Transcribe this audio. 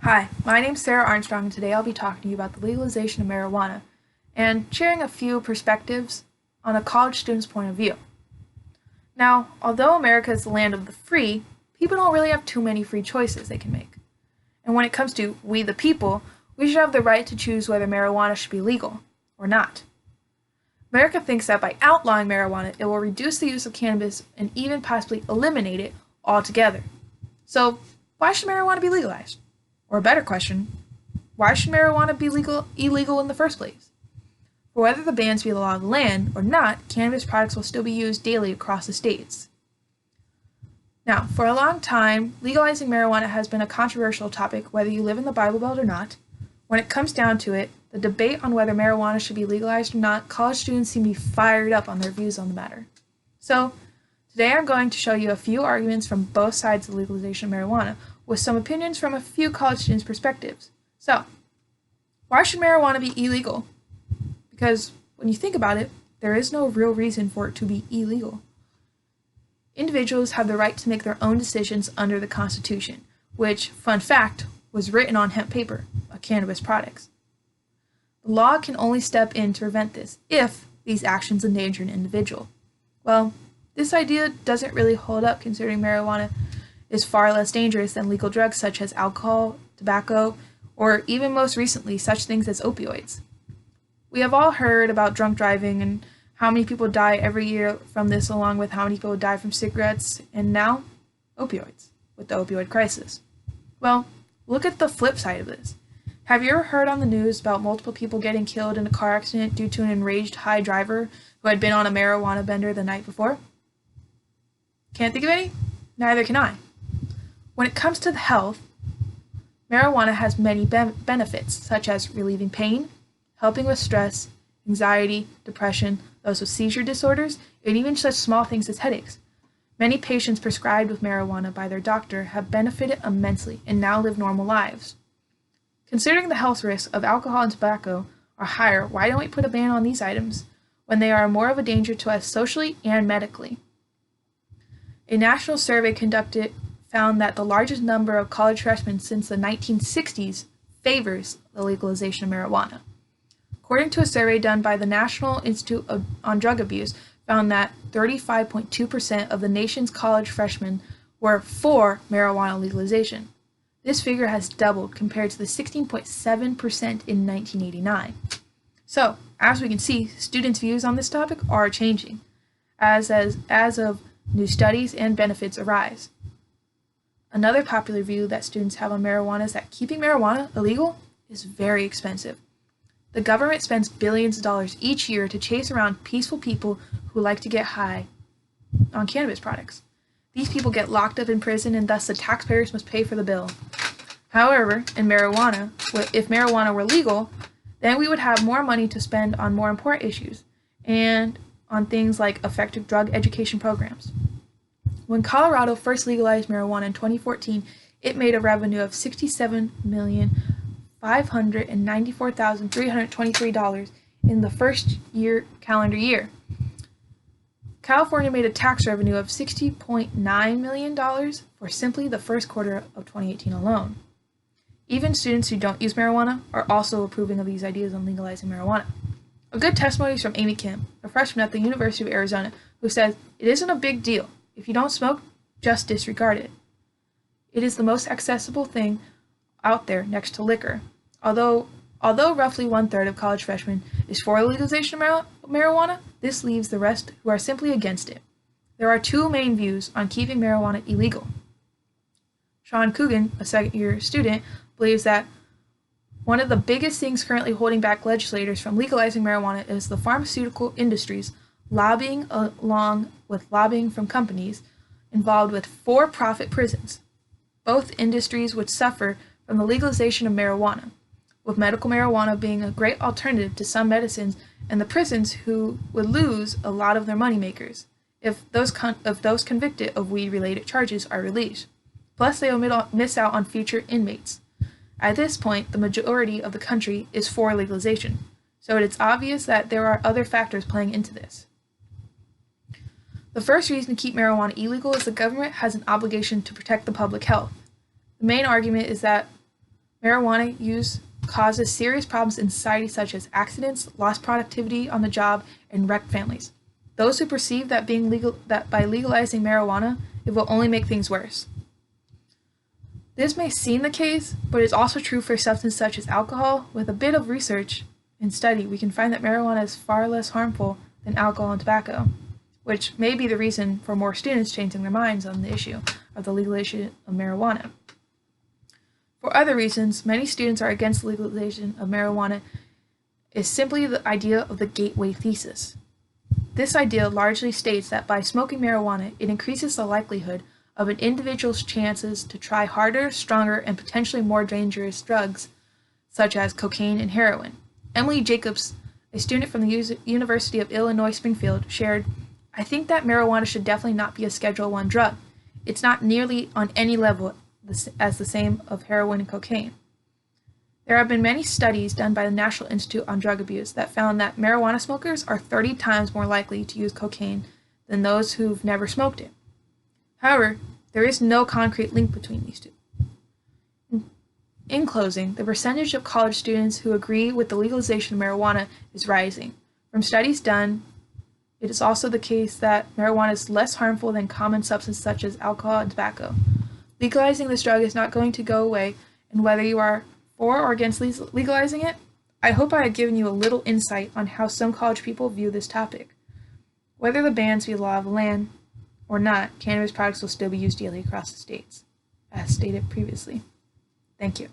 Hi, my name's Sarah Armstrong, and today I'll be talking to you about the legalization of marijuana and sharing a few perspectives on a college student's point of view. Now, although America is the land of the free, people don't really have too many free choices they can make. And when it comes to we the people, we should have the right to choose whether marijuana should be legal or not. America thinks that by outlawing marijuana, it will reduce the use of cannabis and even possibly eliminate it altogether. So, why should marijuana be legalized? Or a better question, why should marijuana be illegal in the first place? For whether the bans be the law of the land or not, cannabis products will still be used daily across the states. Now, for a long time, legalizing marijuana has been a controversial topic whether you live in the Bible Belt or not. When it comes down to it, the debate on whether marijuana should be legalized or not, college students seem to be fired up on their views on the matter. So, today I'm going to show you a few arguments from both sides of the legalization of marijuana, with some opinions from a few college students' perspectives. So, why should marijuana be illegal? Because when you think about it, there is no real reason for it to be illegal. Individuals have the right to make their own decisions under the Constitution, which, fun fact, was written on hemp paper, a cannabis product. The law can only step in to prevent this if these actions endanger an individual. Well, this idea doesn't really hold up considering marijuana is far less dangerous than legal drugs such as alcohol, tobacco, or even most recently such things as opioids. We have all heard about drunk driving and how many people die every year from this, along with how many people die from cigarettes, and now opioids, with the opioid crisis. Well, look at the flip side of this. Have you ever heard on the news about multiple people getting killed in a car accident due to an enraged high driver who had been on a marijuana bender the night before? Can't think of any? Neither can I. When it comes to the health, marijuana has many benefits, such as relieving pain, helping with stress, anxiety, depression, those with seizure disorders, and even such small things as headaches. Many patients prescribed with marijuana by their doctor have benefited immensely and now live normal lives. Considering the health risks of alcohol and tobacco are higher, why don't we put a ban on these items when they are more of a danger to us socially and medically? A national survey conducted found that the largest number of college freshmen since the 1960s favors the legalization of marijuana. According to a survey done by the National Institute on Drug Abuse, found that 35.2% of the nation's college freshmen were for marijuana legalization. This figure has doubled compared to the 16.7% in 1989. So, as we can see, students' views on this topic are changing as of new studies and benefits arise. Another popular view that students have on marijuana is that keeping marijuana illegal is very expensive. The government spends billions of dollars each year to chase around peaceful people who like to get high on cannabis products. These people get locked up in prison and thus the taxpayers must pay for the bill. However, if marijuana were legal, then we would have more money to spend on more important issues and on things like effective drug education programs. When Colorado first legalized marijuana in 2014, it made a revenue of $67,594,323 in the first calendar year. California made a tax revenue of $60.9 million for simply the first quarter of 2018 alone. Even students who don't use marijuana are also approving of these ideas on legalizing marijuana. A good testimony is from Amy Kim, a freshman at the University of Arizona, who says, "It isn't a big deal. If you don't smoke, just disregard it. It is the most accessible thing out there next to liquor." Although roughly 1/3 of college freshmen is for the legalization of marijuana, this leaves the rest who are simply against it. There are two main views on keeping marijuana illegal. Sean Coogan, a second-year student, believes that one of the biggest things currently holding back legislators from legalizing marijuana is the pharmaceutical industries lobbying along with lobbying from companies involved with for-profit prisons. Both industries would suffer from the legalization of marijuana, with medical marijuana being a great alternative to some medicines, and the prisons who would lose a lot of their moneymakers if those convicted of weed-related charges are released. Plus, they will miss out on future inmates. At this point, the majority of the country is for legalization, so it's obvious that there are other factors playing into this. The first reason to keep marijuana illegal is the government has an obligation to protect the public health. The main argument is that marijuana use causes serious problems in society such as accidents, lost productivity on the job, and wrecked families. Those who perceive that by legalizing marijuana, it will only make things worse. This may seem the case, but it's also true for substances such as alcohol. With a bit of research and study, we can find that marijuana is far less harmful than alcohol and tobacco, which may be the reason for more students changing their minds on the issue of the legalization of marijuana. For other reasons, many students are against the legalization of marijuana is simply the idea of the gateway thesis. This idea largely states that by smoking marijuana, it increases the likelihood of an individual's chances to try harder, stronger, and potentially more dangerous drugs, such as cocaine and heroin. Emily Jacobs, a student from the University of Illinois Springfield, shared, "I think that marijuana should definitely not be a Schedule I drug. It's not nearly on any level as the same of heroin and cocaine." There have been many studies done by the National Institute on Drug Abuse that found that marijuana smokers are 30 times more likely to use cocaine than those who've never smoked it. However, there is no concrete link between these two. In closing, the percentage of college students who agree with the legalization of marijuana is rising. From studies done, it is also the case that marijuana is less harmful than common substances such as alcohol and tobacco. Legalizing this drug is not going to go away, and whether you are for or against legalizing it, I hope I have given you a little insight on how some college people view this topic. Whether the bans be law of the land or not, cannabis products will still be used daily across the states, as stated previously. Thank you.